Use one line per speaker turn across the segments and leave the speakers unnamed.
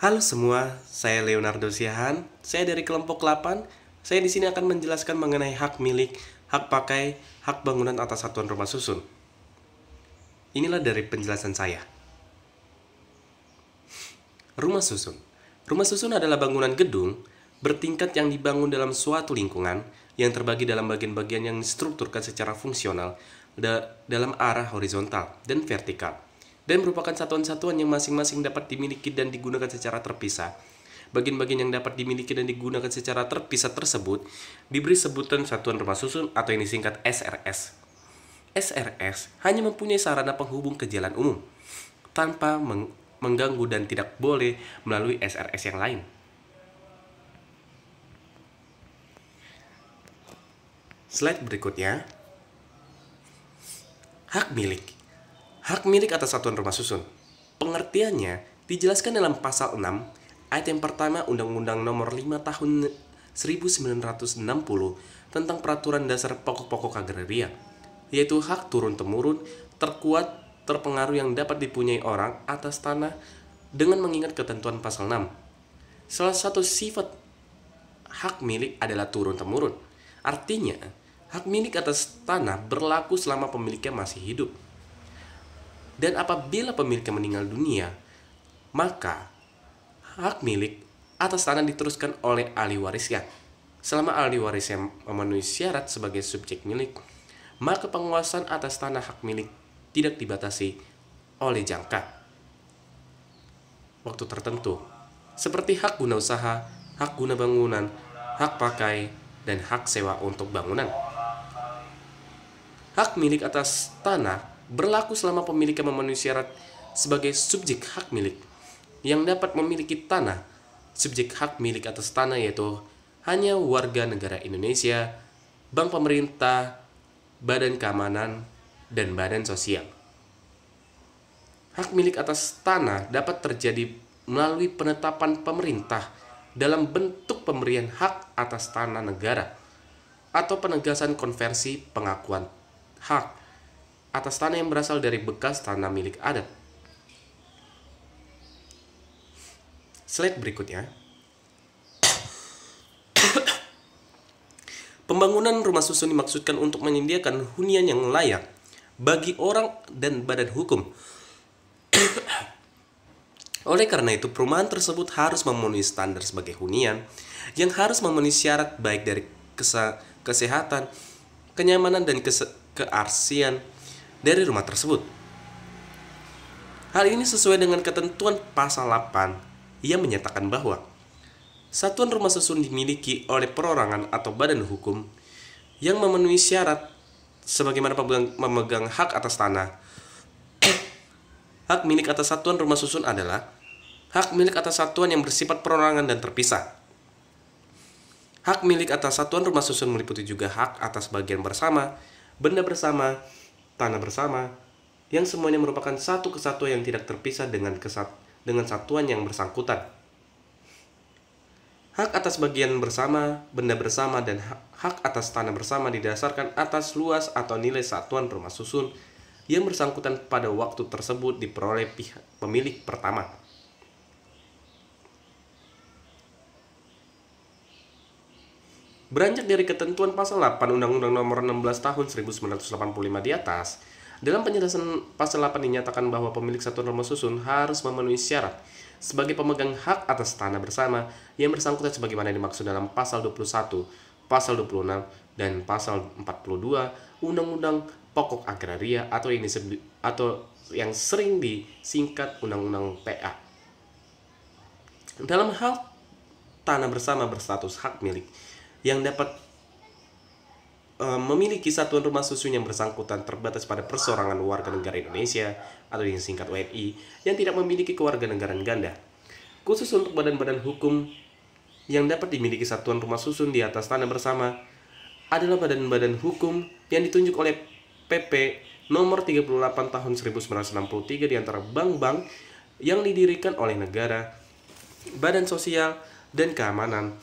Halo semua, saya Leonardo Siahan. Saya dari kelompok 8. Saya di sini akan menjelaskan mengenai hak milik, hak pakai, hak bangunan atas satuan rumah susun. Inilah dari penjelasan saya. Rumah susun. Rumah susun adalah bangunan gedung bertingkat yang dibangun dalam suatu lingkungan yang terbagi dalam bagian-bagian yang distrukturkan secara fungsional dalam arah horizontal dan vertikal, dan merupakan satuan-satuan yang masing-masing dapat dimiliki dan digunakan secara terpisah. Bagian-bagian yang dapat dimiliki dan digunakan secara terpisah tersebut diberi sebutan satuan rumah susun atau yang disingkat SRS. SRS hanya mempunyai sarana penghubung ke jalan umum tanpa mengganggu dan tidak boleh melalui SRS yang lain. Slide berikutnya. Hak milik. Hak milik atas satuan rumah susun. Pengertiannya dijelaskan dalam pasal 6 ayat yang pertama Undang-Undang Nomor 5 Tahun 1960 tentang Peraturan Dasar Pokok-pokok Agraria, yaitu hak turun-temurun terkuat terpengaruh yang dapat dipunyai orang atas tanah dengan mengingat ketentuan pasal 6. Salah satu sifat hak milik adalah turun-temurun. Artinya, hak milik atas tanah berlaku selama pemiliknya masih hidup. Dan apabila pemiliknya meninggal dunia, maka hak milik atas tanah diteruskan oleh ahli warisnya. Selama ahli warisnya memenuhi syarat sebagai subjek milik, maka penguasaan atas tanah hak milik tidak dibatasi oleh jangka waktu tertentu, seperti hak guna usaha, hak guna bangunan, hak pakai, dan hak sewa untuk bangunan. Hak milik atas tanah berlaku selama pemiliknya memenuhi syarat sebagai subjek hak milik yang dapat memiliki tanah. Subjek hak milik atas tanah yaitu hanya warga negara Indonesia, bank pemerintah, badan keamanan, dan badan sosial. Hak milik atas tanah dapat terjadi melalui penetapan pemerintah dalam bentuk pemberian hak atas tanah negara atau penegasan konversi pengakuan hak atas tanah yang berasal dari bekas tanah milik adat. Slide berikutnya. Pembangunan rumah susun dimaksudkan untuk menyediakan hunian yang layak bagi orang dan badan hukum. Oleh karena itu, perumahan tersebut harus memenuhi standar sebagai hunian yang harus memenuhi syarat baik dari kesehatan, kenyamanan, dan kearsian dari rumah tersebut. Hal ini sesuai dengan ketentuan pasal 8 yang menyatakan bahwa satuan rumah susun dimiliki oleh perorangan atau badan hukum yang memenuhi syarat sebagaimana memegang hak atas tanah. Hak milik atas satuan rumah susun adalah hak milik atas satuan yang bersifat perorangan dan terpisah. Hak milik atas satuan rumah susun meliputi juga hak atas bagian bersama, benda bersama, tanah bersama, yang semuanya merupakan satu kesatuan yang tidak terpisah dengan satuan yang bersangkutan. Hak atas bagian bersama, benda bersama, dan hak atas tanah bersama didasarkan atas luas atau nilai satuan rumah susun yang bersangkutan pada waktu tersebut diperoleh pemilik pertama. Beranjak dari ketentuan pasal 8 Undang-Undang Nomor 16 Tahun 1985 di atas, dalam penjelasan pasal 8 dinyatakan bahwa pemilik satuan rumah susun harus memenuhi syarat sebagai pemegang hak atas tanah bersama yang bersangkutan sebagaimana dimaksud dalam pasal 21, pasal 26, dan pasal 42 Undang-Undang Pokok Agraria atau yang sering disingkat Undang-Undang PA. Dalam hal tanah bersama berstatus hak milik yang dapat memiliki satuan rumah susun yang bersangkutan terbatas pada perseorangan warga negara Indonesia atau yang disingkat WNI yang tidak memiliki kewarganegaraan ganda. Khusus untuk badan-badan hukum yang dapat dimiliki satuan rumah susun di atas tanah bersama adalah badan-badan hukum yang ditunjuk oleh PP Nomor 38 Tahun 1963 di antara bank-bank yang didirikan oleh negara, badan sosial dan keamanan,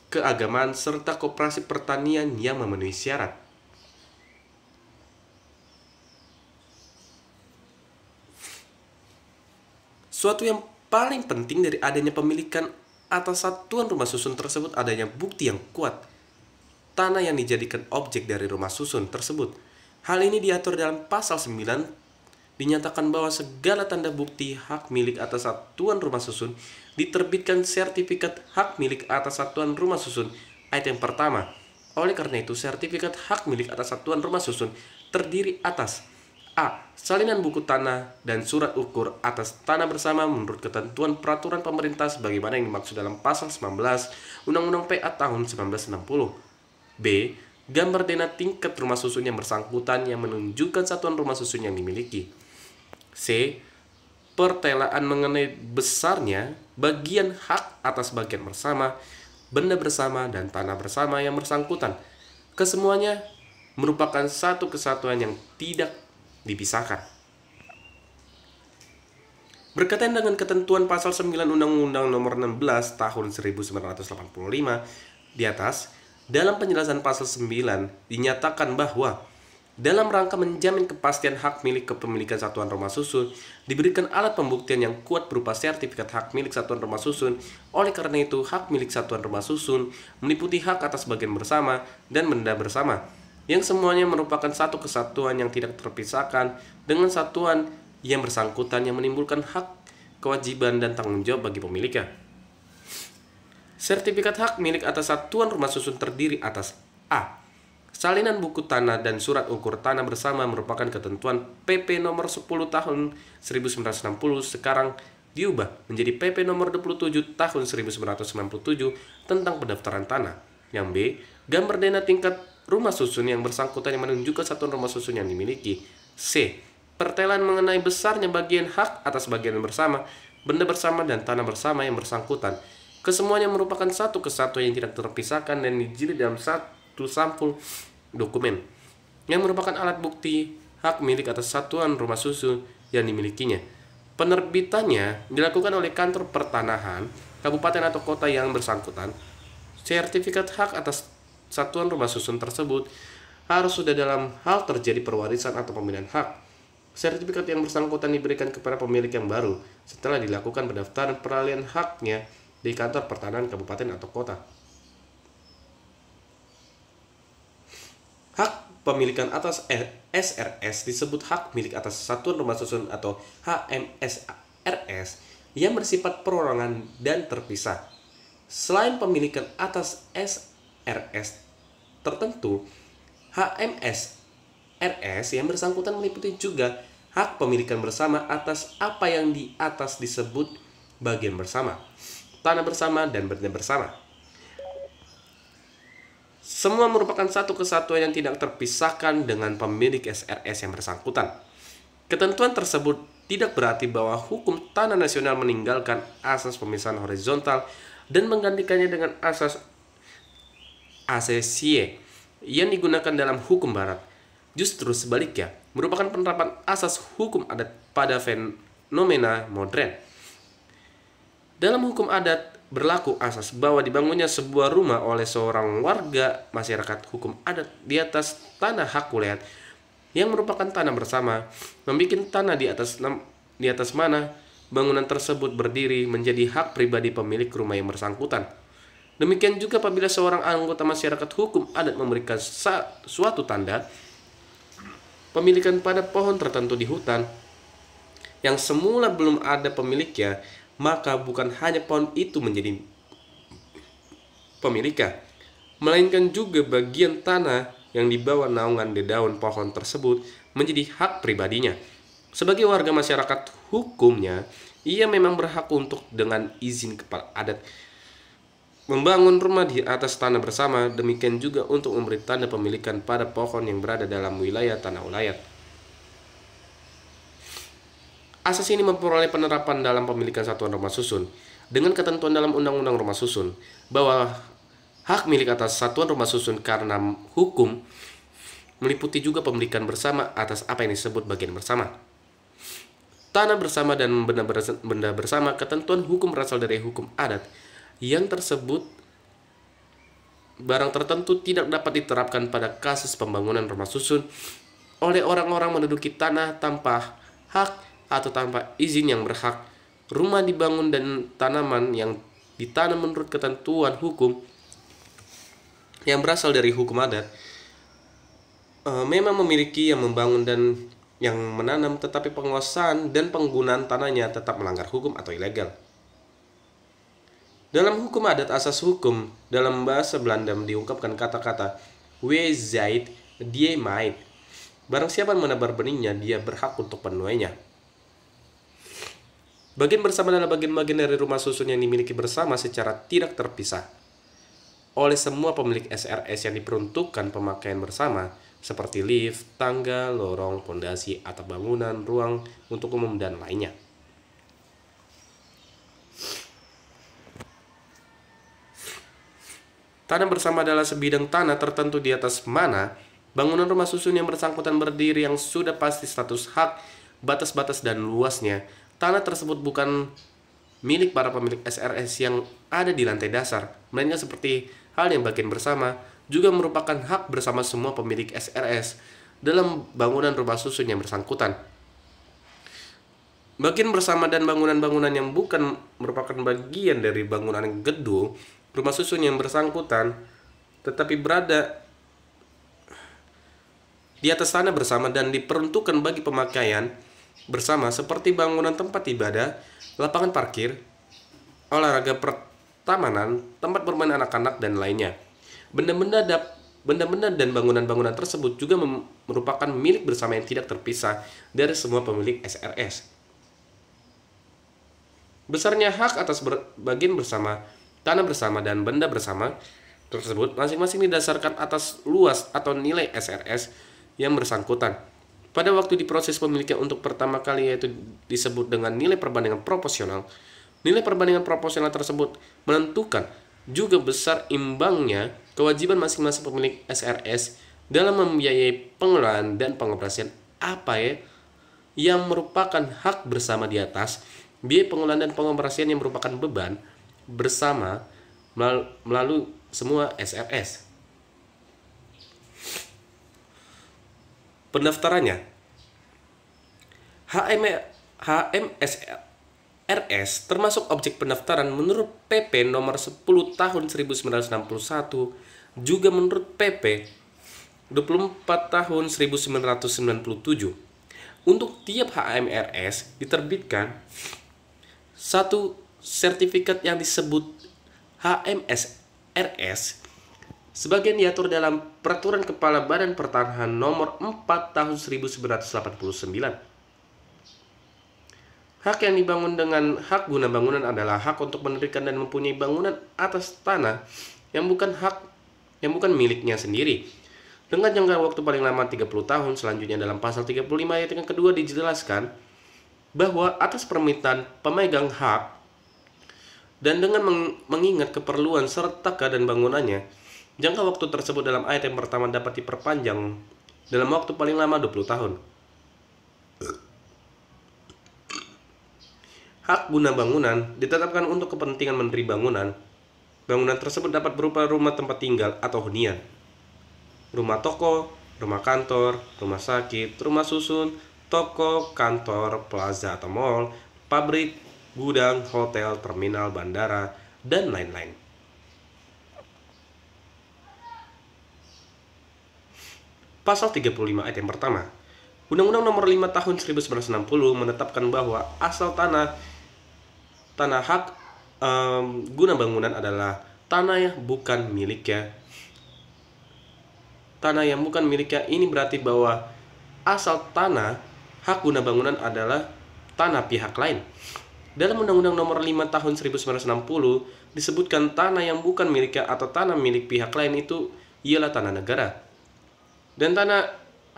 keagamaan, serta koperasi pertanian yang memenuhi syarat. Suatu yang Paling penting dari adanya pemilikan atas satuan rumah susun tersebut adanya bukti yang kuat tanah yang dijadikan objek dari rumah susun tersebut. Hal ini diatur dalam pasal 9, dinyatakan bahwa segala tanda bukti hak milik atas satuan rumah susun diterbitkan sertifikat hak milik atas satuan rumah susun ayat yang pertama. Oleh karena itu, sertifikat hak milik atas satuan rumah susun terdiri atas A. Salinan buku tanah dan surat ukur atas tanah bersama menurut ketentuan peraturan pemerintah sebagaimana yang dimaksud dalam pasal 19 Undang-Undang PA tahun 1960. B. Gambar denah tingkat rumah susun yang bersangkutan yang menunjukkan satuan rumah susun yang dimiliki. C. Pertelaan mengenai besarnya bagian hak atas bagian bersama, benda bersama, dan tanah bersama yang bersangkutan. Kesemuanya merupakan satu kesatuan yang tidak dipisahkan. Berkaitan dengan ketentuan pasal 9 Undang-Undang Nomor 16 Tahun 1985 di atas, dalam penjelasan pasal 9 dinyatakan bahwa dalam rangka menjamin kepastian hak milik kepemilikan satuan rumah susun, diberikan alat pembuktian yang kuat berupa sertifikat hak milik satuan rumah susun. Oleh karena itu, hak milik satuan rumah susun meliputi hak atas bagian bersama dan benda bersama, yang semuanya merupakan satu kesatuan yang tidak terpisahkan dengan satuan yang bersangkutan yang menimbulkan hak, kewajiban, dan tanggung jawab bagi pemiliknya. Sertifikat hak milik atas satuan rumah susun terdiri atas A. Salinan buku tanah dan surat ukur tanah bersama merupakan ketentuan PP nomor 10 tahun 1960 sekarang diubah menjadi PP nomor 27 tahun 1997 tentang pendaftaran tanah. Yang B. Gambar denah tingkat rumah susun yang bersangkutan yang menunjukkan satuan rumah susun yang dimiliki. C. Pertelaan mengenai besarnya bagian hak atas bagian bersama, benda bersama, dan tanah bersama yang bersangkutan. Kesemuanya merupakan satu kesatuan yang tidak terpisahkan dan dijilid dalam satu sampul dokumen yang merupakan alat bukti hak milik atas satuan rumah susun yang dimilikinya. Penerbitannya dilakukan oleh kantor pertanahan, kabupaten atau kota yang bersangkutan. Sertifikat hak atas satuan rumah susun tersebut harus sudah dalam hal terjadi perwarisan atau pemilihan hak. Sertifikat yang bersangkutan diberikan kepada pemilik yang baru setelah dilakukan pendaftaran peralihan haknya di kantor pertanahan kabupaten atau kota. Hak pemilikan atas SRS disebut hak milik atas satuan rumah susun atau HMSRS yang bersifat perorangan dan terpisah. Selain pemilikan atas SRS tertentu, HMSRS yang bersangkutan meliputi juga hak pemilikan bersama atas apa yang di atas disebut bagian bersama, tanah bersama, dan benda bersama. Semua merupakan satu kesatuan yang tidak terpisahkan dengan pemilik SRS yang bersangkutan. Ketentuan tersebut tidak berarti bahwa hukum tanah nasional meninggalkan asas pemisahan horizontal dan menggantikannya dengan asas asesie yang digunakan dalam hukum barat. Justru sebaliknya, merupakan penerapan asas hukum adat pada fenomena modern. Dalam hukum adat berlaku asas bahwa dibangunnya sebuah rumah oleh seorang warga masyarakat hukum adat di atas tanah hak wilayah yang merupakan tanah bersama, membuat tanah di atas mana bangunan tersebut berdiri menjadi hak pribadi pemilik rumah yang bersangkutan. Demikian juga apabila seorang anggota masyarakat hukum adat memberikan suatu tanda pemilikan pada pohon tertentu di hutan yang semula belum ada pemiliknya, maka bukan hanya pohon itu menjadi pemiliknya, melainkan juga bagian tanah yang di bawah naungan daun pohon tersebut menjadi hak pribadinya. Sebagai warga masyarakat hukumnya, ia memang berhak untuk dengan izin kepala adat membangun rumah di atas tanah bersama, demikian juga untuk memberi tanda pemilikan pada pohon yang berada dalam wilayah tanah ulayat. Asas ini memperoleh penerapan dalam pemilikan satuan rumah susun dengan ketentuan dalam Undang-Undang Rumah Susun bahwa hak milik atas satuan rumah susun karena hukum meliputi juga pemilikan bersama atas apa yang disebut bagian bersama, tanah bersama, dan benda bersama. Ketentuan hukum berasal dari hukum adat yang tersebut barang tertentu tidak dapat diterapkan pada kasus pembangunan rumah susun oleh orang-orang menduduki tanah tanpa hak atau tanpa izin yang berhak rumah dibangun dan tanaman yang ditanam menurut ketentuan hukum yang berasal dari hukum adat memang memiliki yang membangun dan yang menanam, tetapi penguasaan dan penggunaan tanahnya tetap melanggar hukum atau ilegal. Dalam hukum adat, asas hukum dalam bahasa Belanda diungkapkan kata-kata "Wie zijt, die maait". Barang siapa menebar benihnya, dia berhak untuk menuainya. Bagian bersama adalah bagian-bagian dari rumah susun yang dimiliki bersama secara tidak terpisah oleh semua pemilik SRS yang diperuntukkan pemakaian bersama, seperti lift, tangga, lorong, pondasi, atap bangunan, ruang untuk umum, dan lainnya. Tanah bersama adalah sebidang tanah tertentu di atas mana bangunan rumah susun yang bersangkutan berdiri yang sudah pasti status hak, batas-batas, dan luasnya. Tanah tersebut bukan milik para pemilik SRS yang ada di lantai dasar, melainkan seperti hal yang bagian bersama juga merupakan hak bersama semua pemilik SRS dalam bangunan rumah susun yang bersangkutan. Bagian bersama dan bangunan-bangunan yang bukan merupakan bagian dari bangunan gedung rumah susun yang bersangkutan tetapi berada di atas tanah bersama dan diperuntukkan bagi pemakaian bersama, seperti bangunan tempat ibadah, lapangan parkir, olahraga, pertamanan, tempat bermain anak-anak, dan lainnya. Benda-benda dan bangunan-bangunan tersebut juga merupakan milik bersama yang tidak terpisah dari semua pemilik SRS. Besarnya hak atas bagian bersama, tanah bersama, dan benda bersama tersebut masing-masing didasarkan atas luas atau nilai SRS yang bersangkutan. Pada waktu diproses pemilikan untuk pertama kali, yaitu disebut dengan nilai perbandingan proporsional. Nilai perbandingan proporsional tersebut menentukan juga besar imbangnya kewajiban masing-masing pemilik SRS dalam membiayai pengelolaan dan pengoperasian yang merupakan hak bersama di atas biaya pengelolaan dan pengoperasian yang merupakan beban bersama melalui semua SRS. Pendaftarannya, HMSRS termasuk objek pendaftaran menurut PP nomor 10 tahun 1961, juga menurut PP 24 tahun 1997. Untuk tiap HMRS diterbitkan satu sertifikat yang disebut HMSRS. Sebagian diatur dalam Peraturan Kepala Badan Pertanahan Nomor 4 Tahun 1989. Hak yang dibangun dengan hak guna bangunan adalah hak untuk mendirikan dan mempunyai bangunan atas tanah yang bukan miliknya sendiri, dengan jangka waktu paling lama 30 tahun. Selanjutnya dalam pasal 35 ayat yang kedua dijelaskan bahwa atas permintaan pemegang hak dan dengan mengingat keperluan serta keadaan bangunannya, jangka waktu tersebut dalam ayat yang pertama dapat diperpanjang dalam waktu paling lama 20 tahun. Hak guna bangunan ditetapkan untuk kepentingan menteri bangunan. Bangunan tersebut dapat berupa rumah tempat tinggal atau hunian, rumah toko, rumah kantor, rumah sakit, rumah susun, toko, kantor, plaza atau mall, pabrik, gudang, hotel, terminal, bandara, dan lain-lain. Pasal 35 ayat yang pertama, Undang-Undang Nomor 5 Tahun 1960 menetapkan bahwa asal tanah hak guna bangunan adalah tanah yang bukan miliknya. Tanah yang bukan miliknya ini berarti bahwa asal tanah hak guna bangunan adalah tanah pihak lain. Dalam Undang-Undang Nomor 5 Tahun 1960 disebutkan tanah yang bukan miliknya atau tanah milik pihak lain itu ialah tanah negara. Dan tanah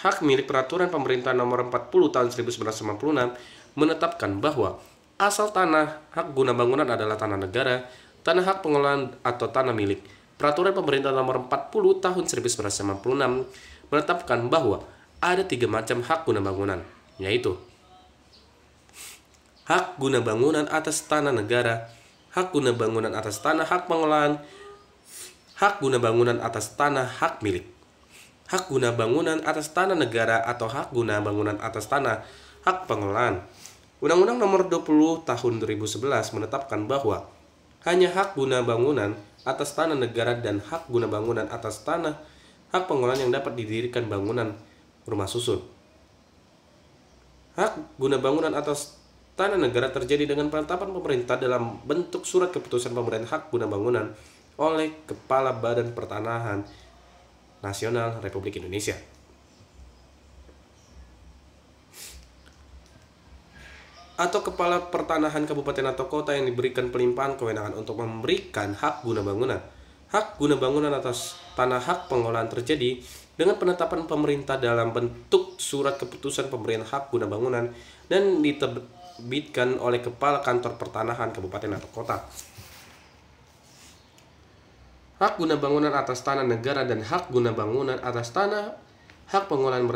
hak milik Peraturan Pemerintah Nomor 40 Tahun 1996 menetapkan bahwa asal tanah hak guna bangunan adalah tanah negara, tanah hak pengelolaan atau tanah milik. Peraturan Pemerintah Nomor 40 Tahun 1996 menetapkan bahwa ada 3 macam hak guna bangunan, yaitu hak guna bangunan atas tanah negara, hak guna bangunan atas tanah hak pengelolaan, hak guna bangunan atas tanah hak milik. Hak guna bangunan atas tanah negara atau hak guna bangunan atas tanah hak pengelolaan Undang-Undang Nomor 20 Tahun 2011 menetapkan bahwa hanya hak guna bangunan atas tanah negara dan hak guna bangunan atas tanah hak pengelolaan yang dapat didirikan bangunan rumah susun. Hak guna bangunan atas tanah negara terjadi dengan penetapan pemerintah dalam bentuk surat keputusan pemberian hak guna bangunan oleh Kepala Badan Pertanahan Nasional Republik Indonesia. Atau Kepala Pertanahan Kabupaten atau Kota yang diberikan pelimpahan kewenangan untuk memberikan hak guna bangunan. Hak guna bangunan atas tanah hak pengelolaan terjadi dengan penetapan pemerintah dalam bentuk surat keputusan pemberian hak guna bangunan dan diterbitkan oleh Kepala Kantor Pertanahan Kabupaten atau Kota. Hak guna bangunan atas tanah negara dan hak guna bangunan atas tanah hak pengelolaan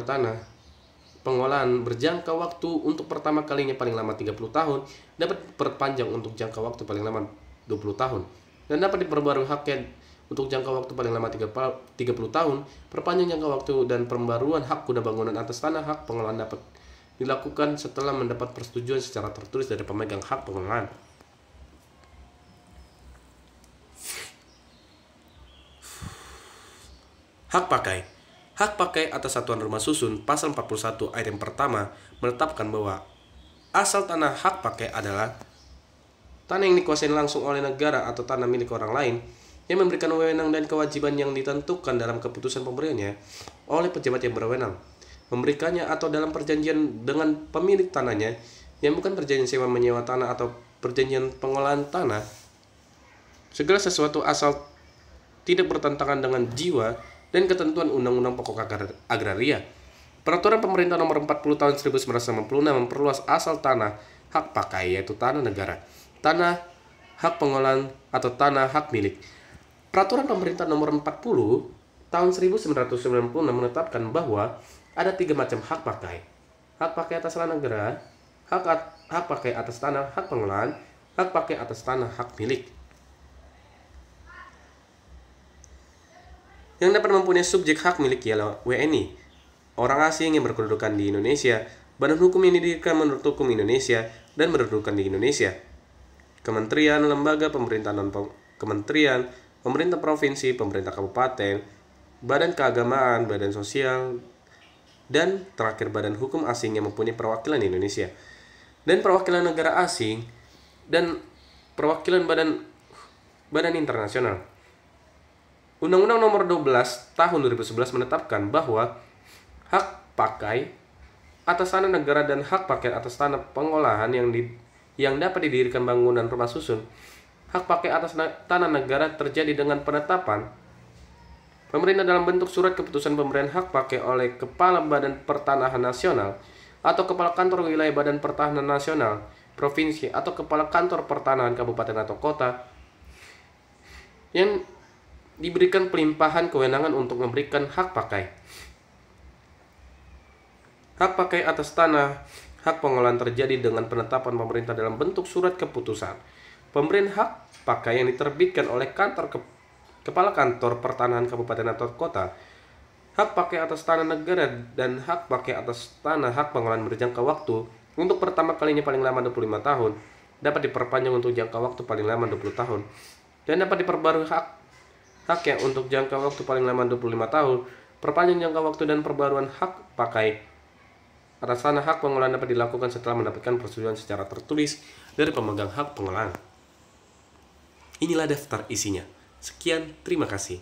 pengolahan berjangka waktu untuk pertama kalinya paling lama 30 tahun, dapat diperpanjang untuk jangka waktu paling lama 20 tahun, dan dapat diperbarui haknya untuk jangka waktu paling lama 30 tahun. Perpanjang jangka waktu dan pembaruan hak guna bangunan atas tanah hak pengelolaan dapat dilakukan setelah mendapat persetujuan secara tertulis dari pemegang hak pengelolaan. Hak pakai. Hak pakai atas satuan rumah susun pasal 41 ayat yang pertama menetapkan bahwa asal tanah hak pakai adalah tanah yang dikuasai langsung oleh negara atau tanah milik orang lain yang memberikan wewenang dan kewajiban yang ditentukan dalam keputusan pemberiannya oleh pejabat yang berwenang memberikannya atau dalam perjanjian dengan pemilik tanahnya yang bukan perjanjian sewa menyewa tanah atau perjanjian pengolahan tanah. Segala sesuatu asal tidak bertentangan dengan jiwa dan ketentuan Undang-Undang Pokok Agraria. Peraturan Pemerintah Nomor 40 Tahun 1996 memperluas asal tanah hak pakai, yaitu tanah negara, tanah hak pengolahan atau tanah hak milik. Peraturan Pemerintah Nomor 40 Tahun 1996 menetapkan bahwa ada 3 macam hak pakai. Hak pakai atas tanah negara, hak pakai atas tanah hak pengolahan, hak pakai atas tanah hak milik. Yang dapat mempunyai subjek hak milik ialah WNI, orang asing yang berkedudukan di Indonesia, badan hukum yang didirikan menurut hukum Indonesia dan berkedudukan di Indonesia, kementerian, lembaga pemerintahan kementerian, pemerintah provinsi, pemerintah kabupaten, badan keagamaan, badan sosial, dan terakhir badan hukum asing yang mempunyai perwakilan di Indonesia, dan perwakilan negara asing, dan perwakilan badan internasional. Undang-Undang Nomor 12 Tahun 2011 menetapkan bahwa hak pakai atas tanah negara dan hak pakai atas tanah pengolahan yang dapat didirikan bangunan rumah susun. Hak pakai atas tanah negara terjadi dengan penetapan pemerintah dalam bentuk surat keputusan pemberian hak pakai oleh Kepala Badan Pertanahan Nasional atau Kepala Kantor Wilayah Badan Pertahanan Nasional, Provinsi atau Kepala Kantor Pertanahan Kabupaten atau Kota yang diberikan pelimpahan kewenangan untuk memberikan hak pakai. Hak pakai atas tanah hak pengolahan terjadi dengan penetapan pemerintah dalam bentuk surat keputusan pemberian hak pakai yang diterbitkan oleh Kepala Kantor Pertanahan Kabupaten atau Kota. Hak pakai atas tanah negara dan hak pakai atas tanah hak pengolahan berjangka waktu untuk pertama kalinya paling lama 25 tahun, dapat diperpanjang untuk jangka waktu paling lama 20 tahun, dan dapat diperbarui haknya untuk jangka waktu paling lama 25 tahun. Perpanjang jangka waktu dan perbaruan hak pakai atas tanah hak pengolahan dapat dilakukan setelah mendapatkan persetujuan secara tertulis dari pemegang hak pengolahan. Inilah daftar isinya. Sekian, terima kasih.